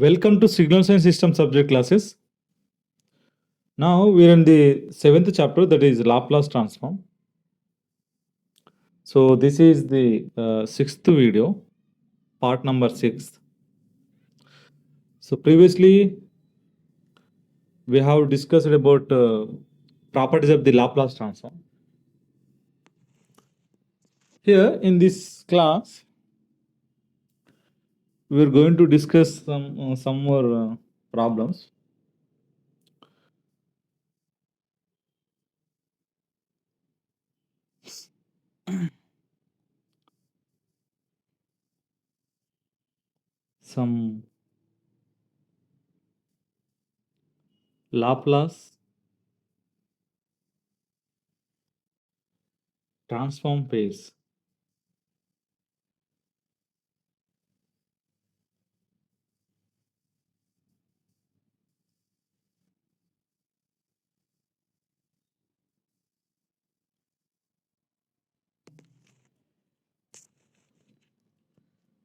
Welcome to Signals and System subject classes. Now we are in the 7th chapter, that is Laplace transform. So this is the 6th video, part number 6. So previously we have discussed about properties of the Laplace transform. Here in this class we are going to discuss some more problems. Some Laplace transform pairs.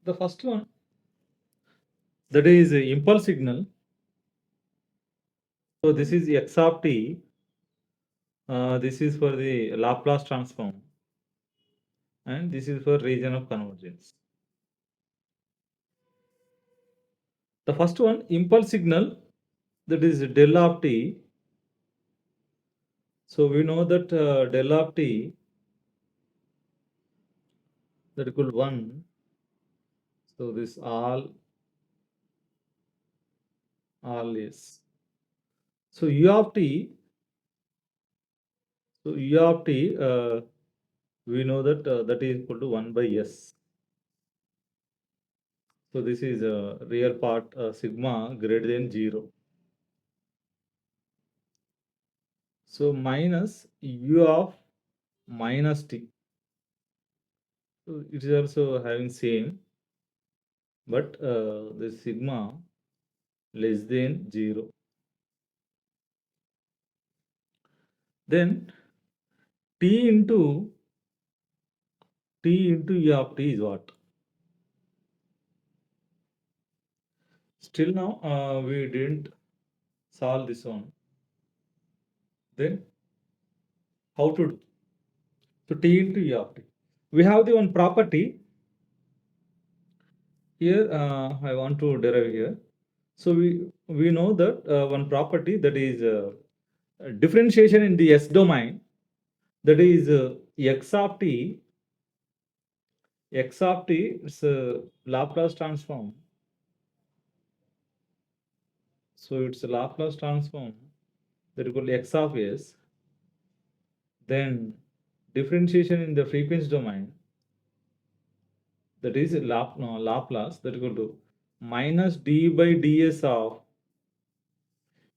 The first one, that is impulse signal. So this is x of t. This is for the Laplace transform, and this is for region of convergence. The first one, impulse signal, that is del of t. So we know that del of t that equal 1. So this all is. So u of t. So u of t, we know that that is equal to 1 by s. So this is a real part sigma greater than 0. So minus u of minus t. So it is also having same, but the sigma less than 0. Then t into u of t is what? Still now we didn't solve this one. Then how to do? So t into u of t. We have the one property here. I want to derive here. So we know that one property, that is differentiation in the S domain, that is x of t. X of t, it's a Laplace transform. So it's a Laplace transform that equal to x of s. Then differentiation in the frequency domain, that is Laplace, that equal to minus d by ds of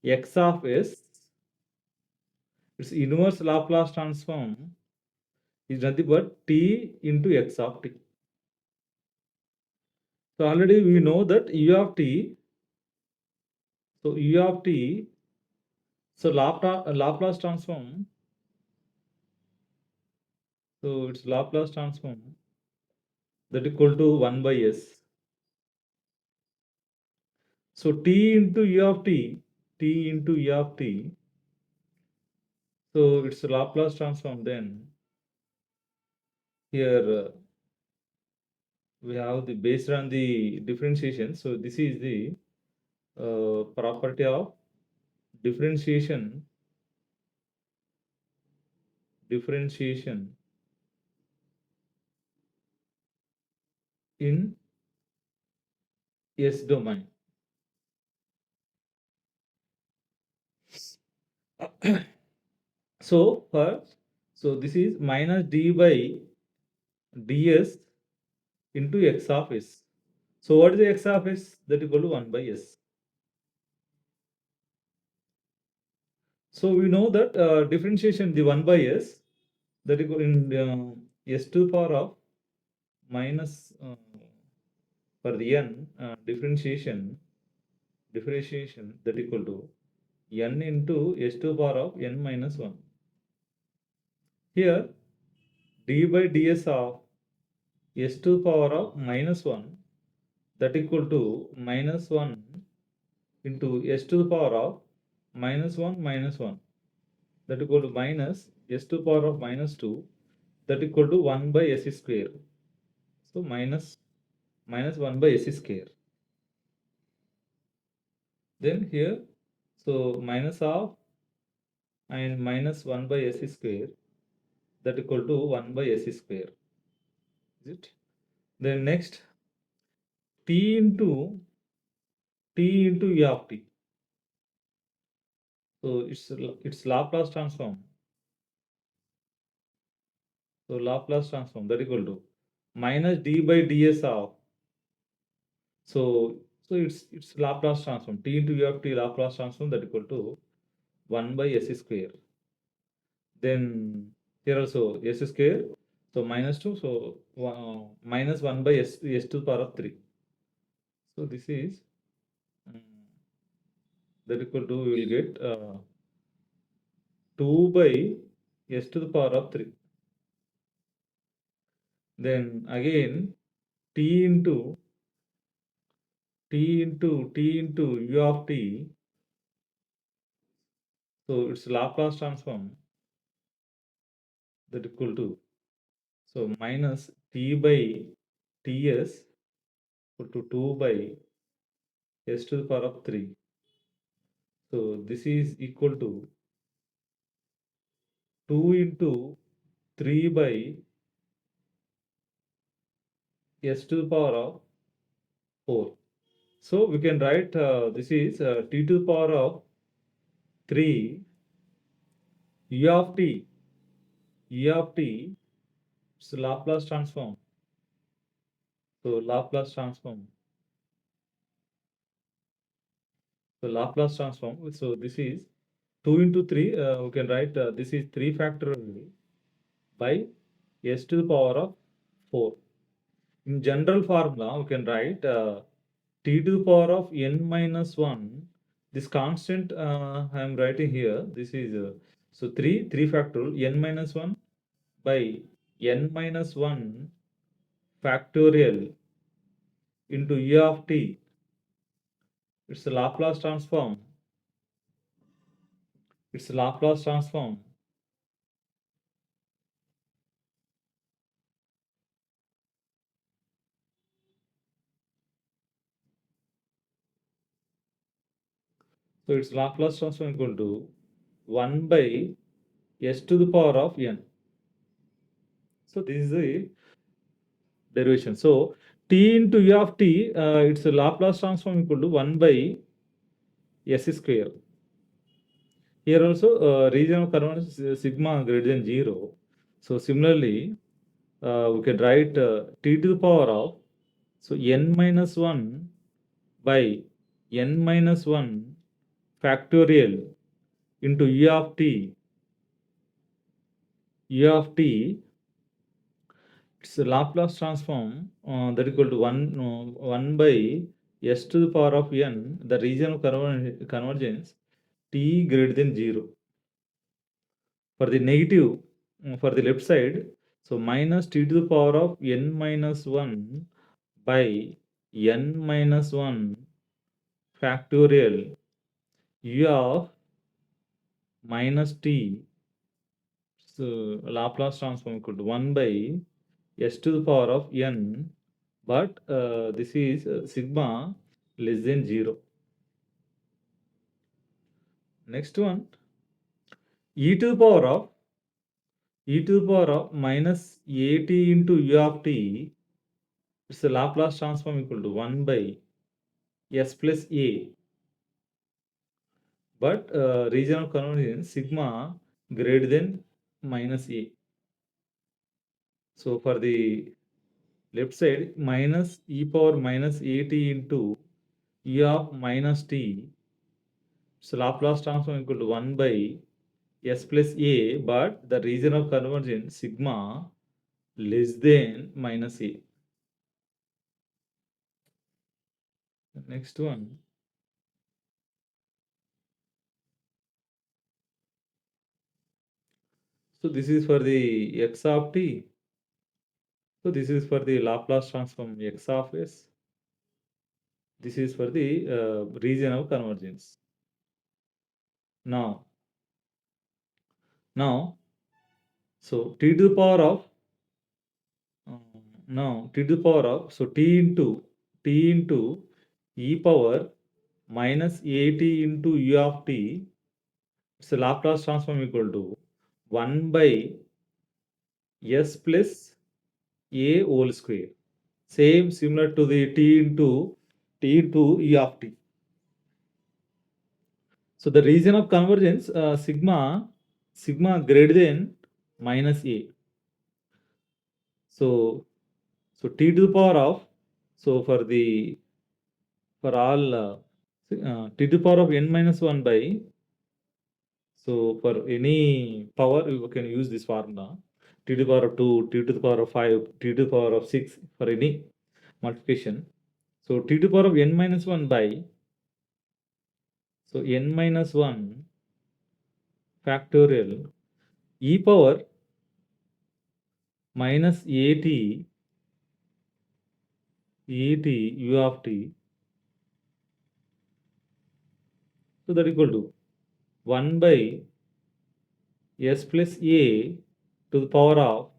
x of s. Its inverse Laplace transform is nothing but t into x of t. So already we know that u of t. So u of t, so Laplace transform. So it's Laplace transform that equal to 1 by s. So t into u of t, t into u of t. So it's a Laplace transform. Then here we have the based on the differentiation. So this is the property of differentiation in S domain. So this is minus d by ds into x of s. So what is the x of s? That equal to 1 by s. So we know that differentiation the 1 by s, that equal in s to the power of minus for the n differentiation that equal to n into s to the power of n minus 1. Here d by ds of s to the power of minus 1, that equal to minus 1 into s to the power of minus 1 minus 1, that equal to minus s to the power of minus 2, that equal to 1 by s square. So minus 1 by s square. Then here, so minus half and minus 1 by s square, that equal to 1 by s square. Is it? Then next, t into e of t. So it's Laplace transform. So Laplace transform, that equal to minus d by ds of. So it's Laplace transform. T into e of t Laplace transform, that equal to 1 by s square. Then here also s square. So minus 2. So minus 1 by s to the power of 3. So this is that equal to, we will get 2 by s to the power of 3. Then again t into u of t. So it's Laplace transform, that equal to, so minus t by ts equal to 2 by s to the power of 3. So this is equal to 2 into 3 by s to the power of 4. So we can write this is t to the power of 3 e of t. It's Laplace transform. So Laplace transform. So Laplace transform. So this is 2 into 3. We can write this is 3 factorial by s to the power of 4. In general formula, we can write t to the power of n minus 1. This constant I am writing here. This is so 3 factorial n minus 1 by n minus 1 factorial into e of t. It's a Laplace transform. It's a Laplace transform. So its Laplace transform equal to 1 by s to the power of n. So this is the derivation. So t into u of t, its Laplace transform equal to 1 by s square. Here also region of convergence is sigma greater than 0. So similarly, we can write t to the power of, so n minus 1 by n minus 1 factorial into e of t. It's a Laplace transform that equal to 1 by s to the power of n, the region of convergence t greater than 0. For the negative, for the left side, so minus t to the power of n minus 1 by n minus 1 factorial u of minus t. So Laplace transform equal to 1 by s to the power of n, but this is sigma less than 0. Next one, e to the power of minus at into u of t. It's a Laplace transform equal to 1 by s plus a, but region of convergence sigma greater than minus a. So for the left side, minus e power minus at into e of minus t. So Laplace transform equal to 1 by s plus a, but the region of convergence sigma less than minus a. Next one. So this is for the x of t. So this is for the Laplace transform x of s. This is for the region of convergence. Now, so t to the power of t to the power of, so t into e power minus at into u of t, it's a Laplace transform equal to 1 by s plus a whole square. Same similar to the t into e of t. So the region of convergence, sigma greater than minus a. So t to the power of, so for all t to the power of n minus 1 by, so for any power you can use this formula, t to the power of 2, t to the power of 5, t to the power of 6 for any multiplication. So t to the power of n minus 1 by, so n minus 1 factorial e power minus at u of t, so that equal to 1 by s plus a to the power of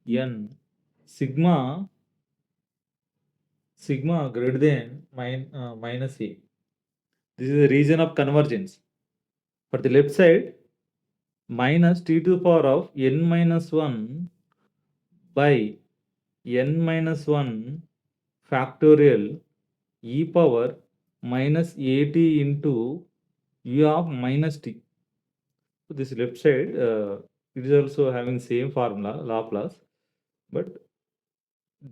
n sigma greater than minus a. This is the region of convergence. For the left side, minus t to the power of n minus 1 by n minus 1 factorial e power minus at into u of minus t. So this left side, it is also having same formula, Laplace, but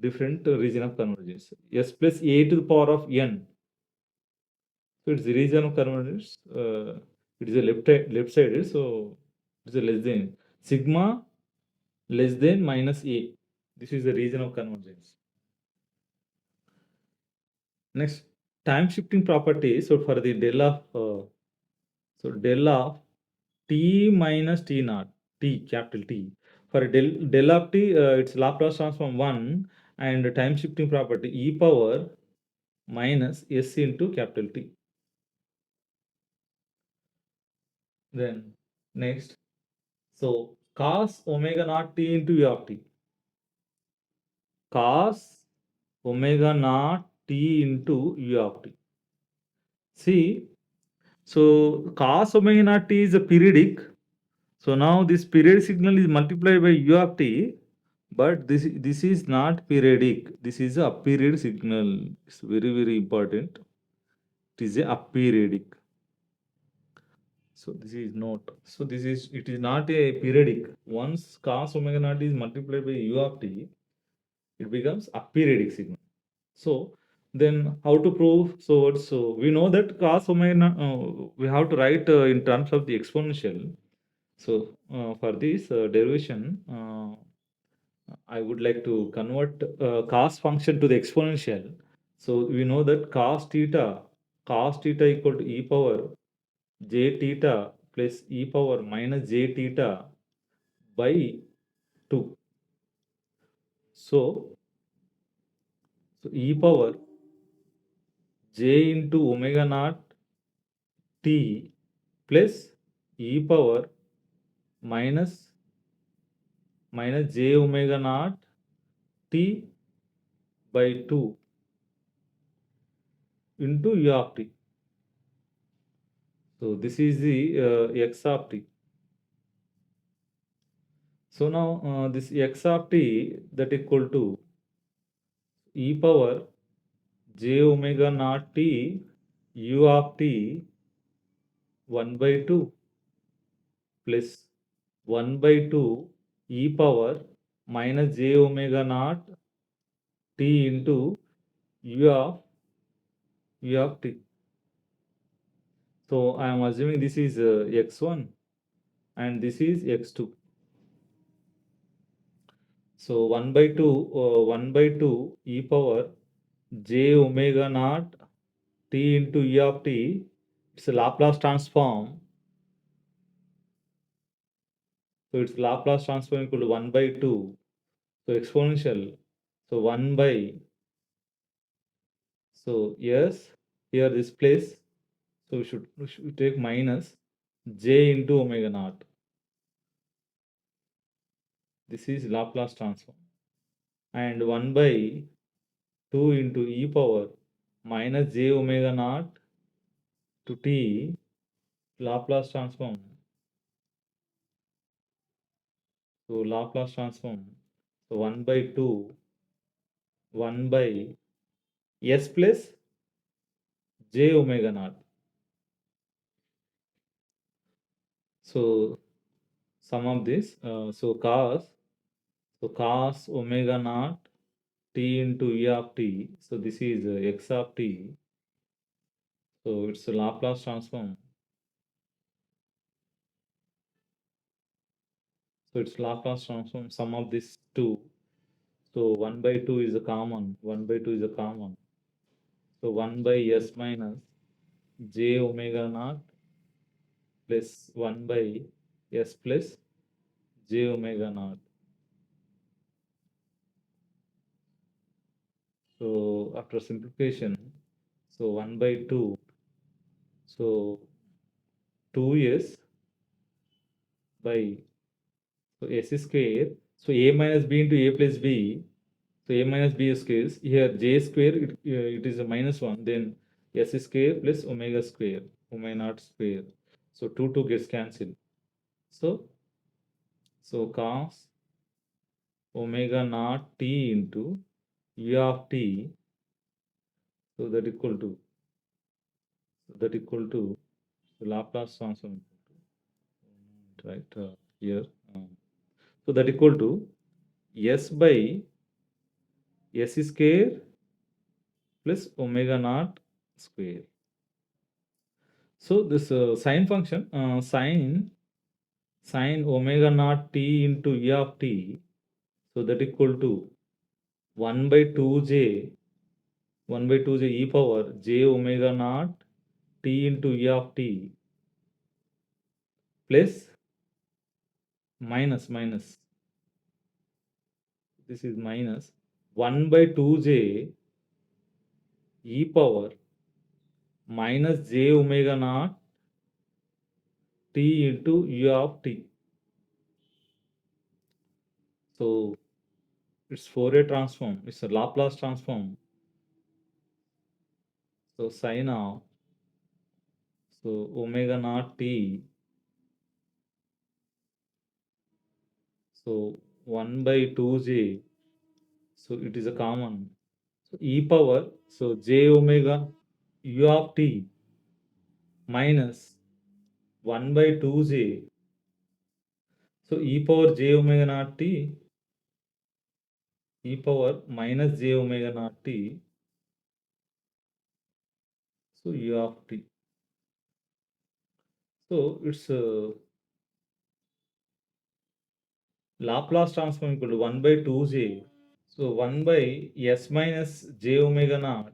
different region of convergence. S plus a to the power of n. So it's the region of convergence. It is a left sided, so it's a less than sigma less than minus a. This is the region of convergence. Next, time shifting property. So for the del of t minus t naught, t capital T. For del of t, it's Laplace transform 1 and time shifting property e power minus s into capital T. Then next, so cos omega naught t into u of t. Cos omega naught t into u of t. See, so cos omega naught t is a periodic. So now this period signal is multiplied by u of t, but this is not periodic. This is a period signal. It's very important. It is a aperiodic. So this is not. So it is not a periodic. Once cos omega naught is multiplied by u of t, it becomes aperiodic signal. So then how to prove? So we know that cos omega we have to write in terms of the exponential. So for this derivation, I would like to convert cos function to the exponential. So we know that cos theta equal to e power j theta plus e power minus j theta by 2. So e power j into omega naught t plus e power minus j omega naught t by 2 into u of t. So this is the x of t. So now this x of t that equal to e power j omega naught t u of t 1 by 2 plus 1 by 2 e power minus j omega naught t into u of t. So I am assuming this is x1 and this is x2. So 1 by 2 e power j omega naught t into e of t, it's a Laplace transform. So it's Laplace transform equal to 1 by 2. So exponential. So 1 by So yes, here this place, so we should take minus j into omega naught. This is Laplace transform. And 1 by 2 into e power minus j omega naught to t Laplace transform. So Laplace transform. So 1 by 2, 1 by s plus j omega naught. So sum of this, so cos omega naught t into e of t. So this is x of t. So it's a Laplace transform. So it's Laplace transform sum of this two. So 1 by 2 is a common. 1 by 2 is a common. So 1 by s minus j omega naught plus 1 by s plus j omega naught. So after simplification, so 1 by 2, so 2s by so s square. So a minus b into a plus b. So a minus b squares. Here j square, it is a minus 1. Then s square plus omega square, omega naught square. So 2 gets cancelled. So cos omega naught t into u of t. So that equal to the Laplace transform, right here. So that equal to s by s square plus omega naught square. So this sine function, sine omega naught t into e of t. So that equal to 1 by 2j, 1 by 2j e power j omega naught t into e of t plus minus, this is minus 1 by 2j e power minus j omega naught t into u of t. So it's Fourier transform. It's a Laplace transform. So sine of so omega naught t. So 1 by 2j. So it is a common. So e power. So j omega u of t minus 1 by 2j. So e power j omega naught t, e power minus j omega naught t. So u of t. So it's Laplace transform equal to 1 by 2j. So 1 by s minus j omega naught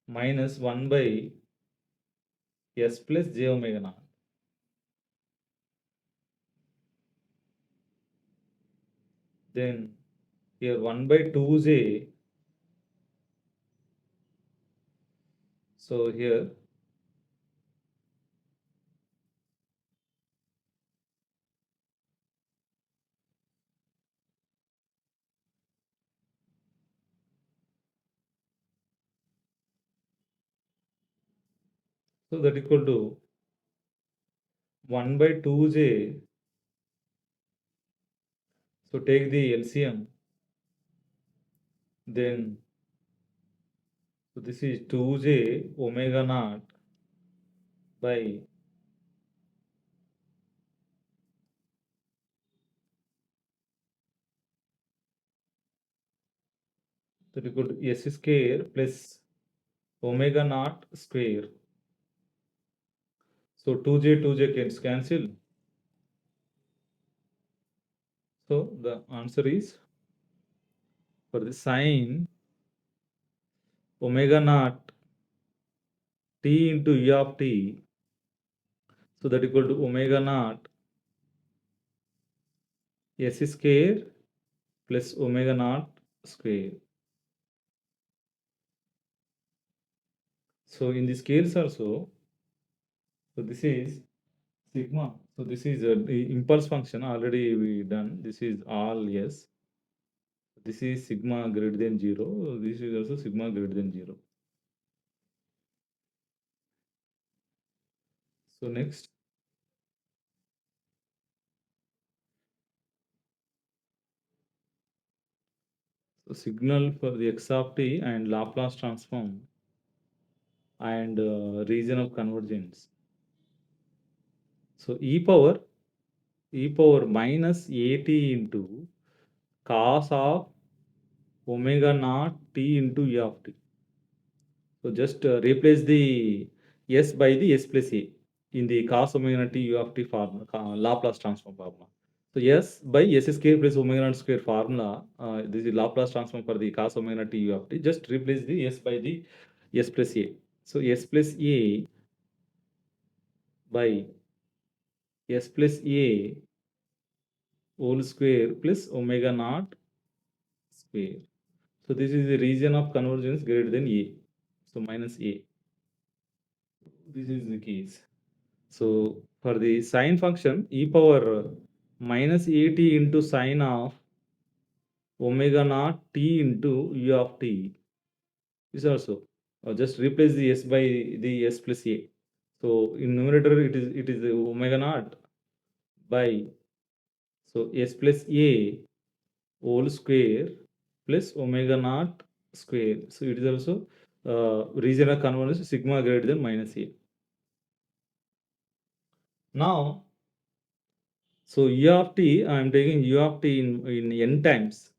minus 1 by s plus j omega naught. Then here 1 by 2j. So here so that equal to 1 by 2j. So take the LCM. Then so this is 2j omega naught by that equal to s square plus omega naught square. So 2j gets cancel. So the answer is for the sine omega naught t into e of t. So that equal to omega naught s square plus omega naught square. So in the scales also, so this is sigma. So this is the impulse function already we done. This is all yes. This is sigma greater than 0. This is also sigma greater than 0. So next, so signal for the x of t and Laplace transform and region of convergence. So e power minus at into cos of omega naught t into e of t. So just replace the s by the s plus a in the cos omega naught t u of t formula, Laplace transform formula. So s by s square plus omega naught square formula, this is Laplace transform for the cos omega naught t u of t. Just replace the s by the s plus a. So s plus a by s plus a whole square plus omega naught square. So this is the region of convergence greater than a. So minus a. This is the case. So for the sine function, e power minus at into sine of omega naught t into u of t is also just replace the s by the s plus a. So in numerator it is the omega naught by so s plus a whole square plus omega naught square. So it is also region of convergence sigma greater than minus a. Now, so u of t, I am taking u of t in n times.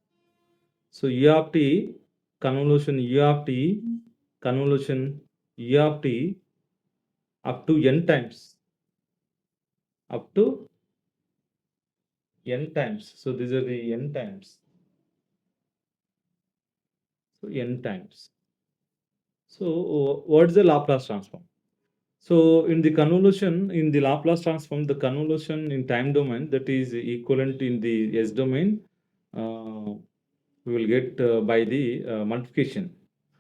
So u of t convolution u of t convolution u of t up to n times, up to n times. So these are the n times. So n times. So what is the Laplace transform? So in the convolution, in the Laplace transform, the convolution in time domain that is equivalent in the S domain, we will get by the multiplication.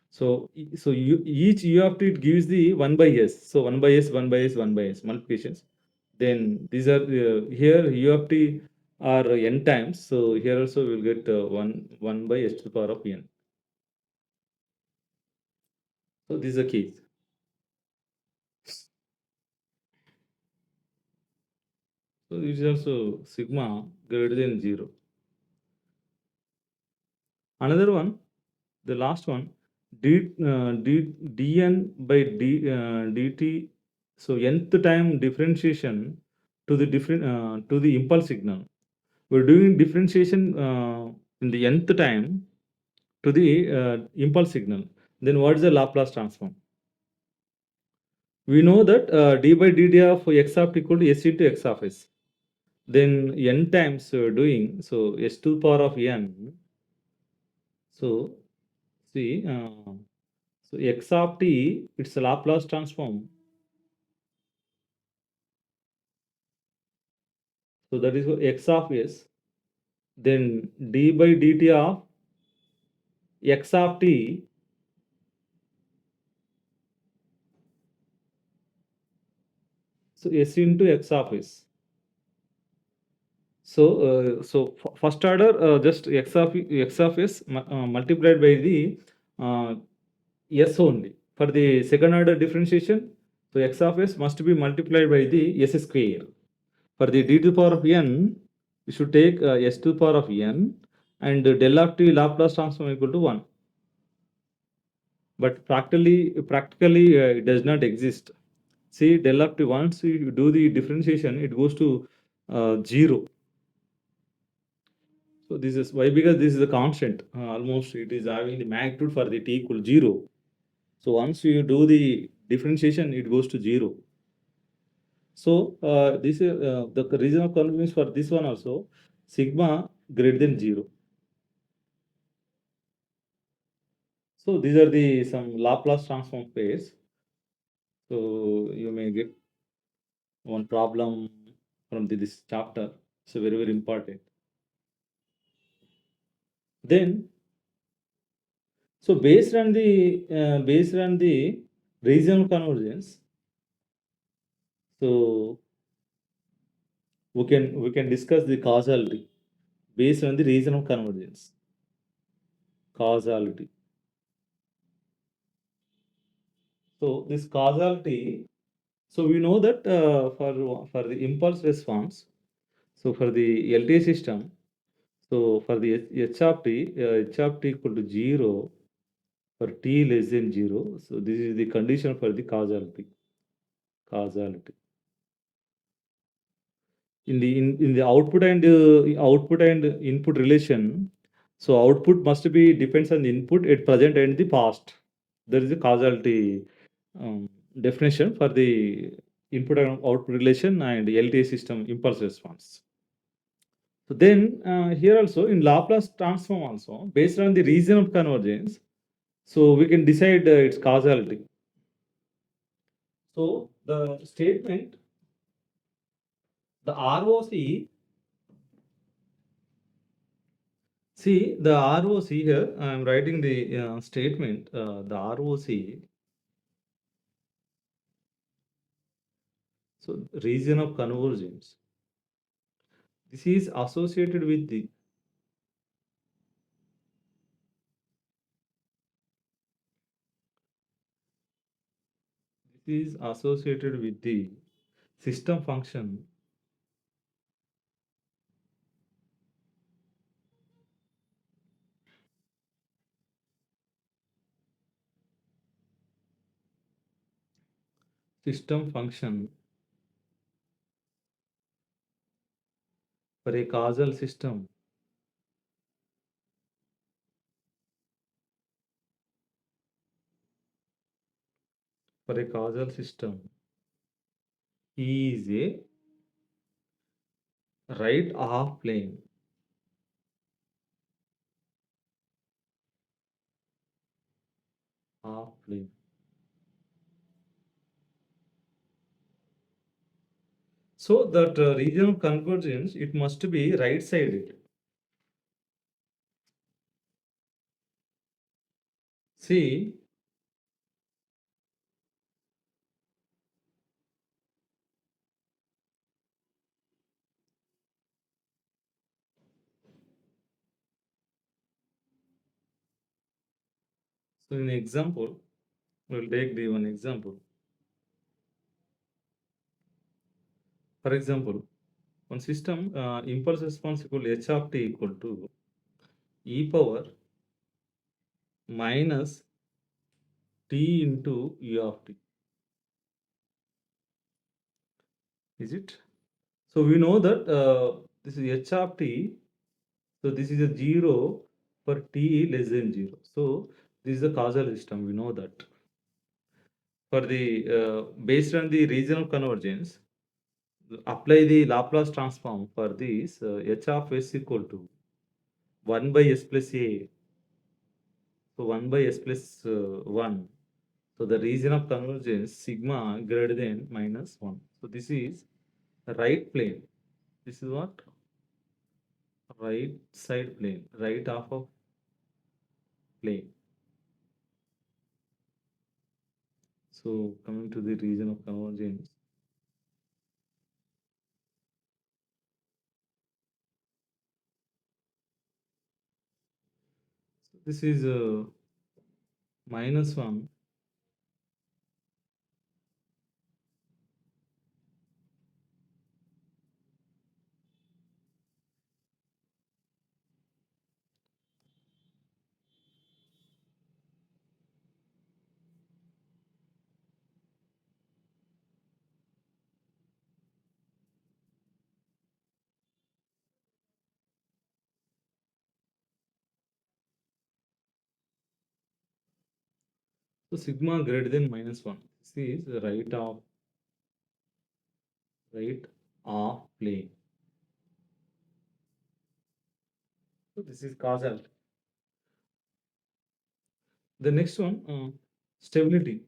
So each u of t it gives the 1 by s. So 1 by s, 1 by s, 1 by s multiplications. Then these are here u of t are n times. So here also we will get 1 by s to the power of n. So this is the case. So it is also sigma greater than 0. Another one, the last one, dn by dt. So nth time differentiation to the to the impulse signal. We're doing differentiation in the nth time to the impulse signal. Then what is the Laplace transform? We know that d by dt of x of t equal to s into x of s. Then n times doing so s to the power of n. So see, so x of t, it's a Laplace transform. So that is x of s. Then d by dt of x of t. So s into x of s. So first order just x of s multiplied by the s only. For the second order differentiation, so x of s must be multiplied by the s square. For the d to the power of n, we should take s to the power of n, and del of t Laplace transform equal to 1. But practically it does not exist. See, del of t, once you do the differentiation, it goes to 0. So this is why, because this is a constant. Almost it is having the magnitude for the t equal 0. So once you do the differentiation, it goes to 0. So this is the reason of convenience for this one also, sigma greater than 0. So these are the some Laplace transform pairs. So you may get one problem from this chapter. So very important. Then, so based on the regional convergence. So we can discuss the causality based on the regional convergence. Causality. So this causality. So we know that for the impulse response. So for the LTI system. So for the H of t equal to 0 for t less than 0. So this is the condition for the causality. Causality. In the output and input relation, so output must be depends on the input at present and the past. There is a causality definition for the input and output relation and LTI system impulse response. So then here also in Laplace transform also based on the region of convergence, so we can decide its causality. So the statement, the ROC. See, the ROC here, I am writing the statement, the ROC, so region of convergence. This is associated with the system function system function for a causal system. For a causal system is a right half plane. Half plane. So that region of convergence, it must be right sided. See, so in example, we'll take the one example. For example, one system impulse response equal h of t equal to e power minus t into e of t. Is it? So we know that this is h of t. So this is a 0 for t less than 0. So this is a causal system. We know that. For the based on the regional convergence, apply the Laplace transform for this h of s equal to 1 by s plus a. So 1 by s plus 1. So the region of convergence sigma greater than minus 1. So this is right plane. This is what? Right side plane. Right half of plane. So coming to the region of convergence. So this is minus 1. So sigma greater than minus 1. This is right half plane. So this is causal. The next one, stability.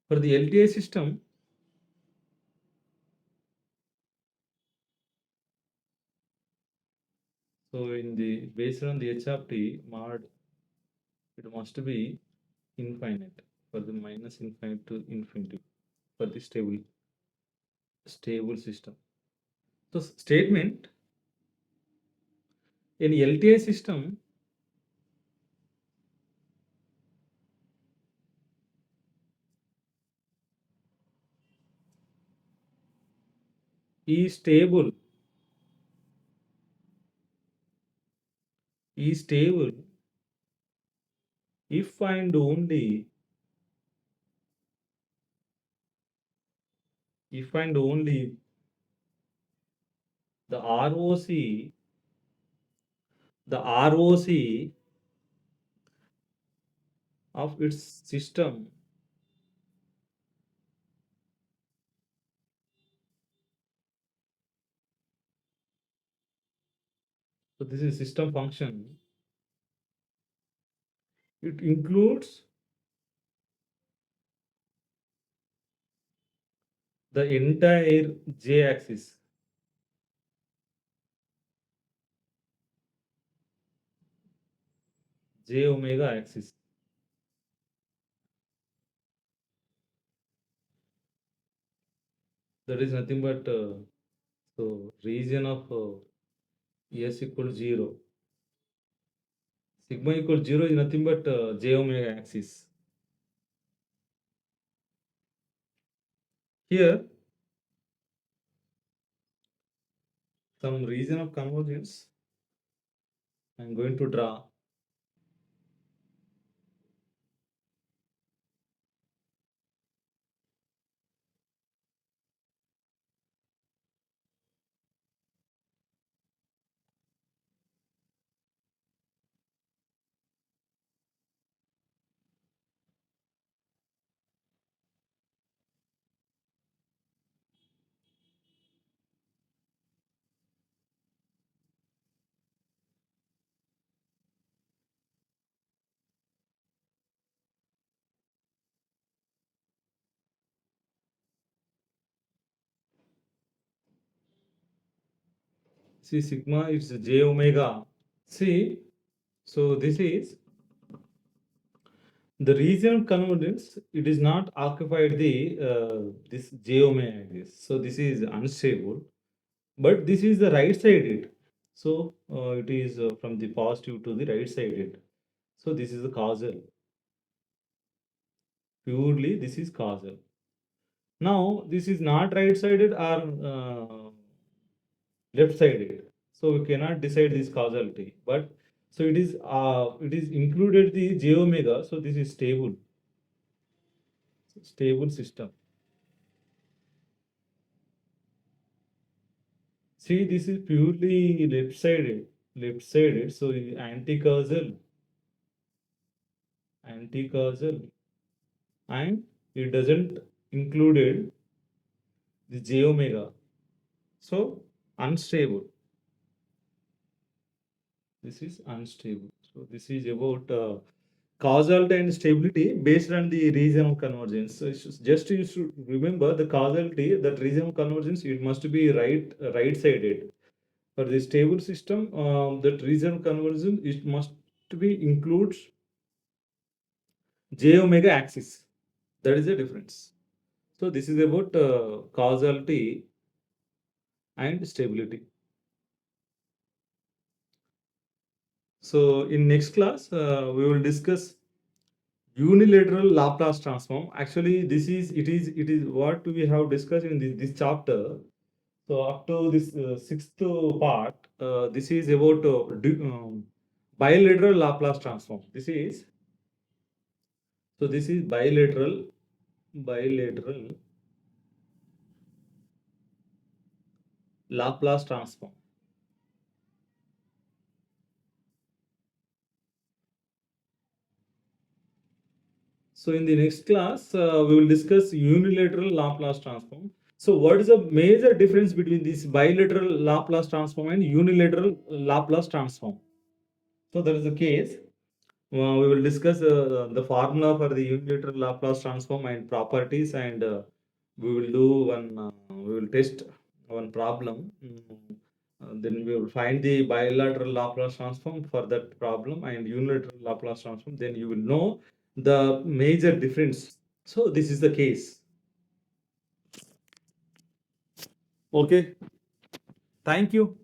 For the LTI system, So based on the h of t mod, it must be infinite for the minus infinite to infinity for the stable system. So statement in LTI system is stable if and only the ROC of its system so this is system function. It includes the entire J axis. J omega axis. That is nothing but so region of S equal 0. Sigma equal 0 is nothing but J omega axis. Here, some region of convergence I am going to draw. See sigma it's J omega. See, so this is the region of convergence. It is not occupied the this J omega axis. So this is unstable. But this is the right sided. So it is from the positive to the right sided. So this is the causal. Purely this is causal. Now this is not right sided or left sided. So we cannot decide this causality. But so it is included the j omega. So this is stable system. See, this is purely left sided. Left sided. So anti-causal, anti-causal, and it doesn't included the j omega. So unstable. This is unstable. So this is about causality and stability based on the region of convergence. So just you should remember the causality, that region of convergence, it must be right sided. For the stable system, that region of convergence, it must be includes j omega axis. That is the difference. So this is about causality and stability. So in next class, we will discuss unilateral Laplace transform. Actually, it is what we have discussed in this chapter. So up to this sixth part, this is about bilateral Laplace transform. This is bilateral Laplace transform. So in the next class, we will discuss unilateral Laplace transform. So what is the major difference between this bilateral Laplace transform and unilateral Laplace transform? So that is the case. We will discuss the formula for the unilateral Laplace transform and properties, and we will test one problem. then we will find the bilateral Laplace transform for that problem and unilateral Laplace transform. Then you will know the major difference. So this is the case. Okay. Thank you.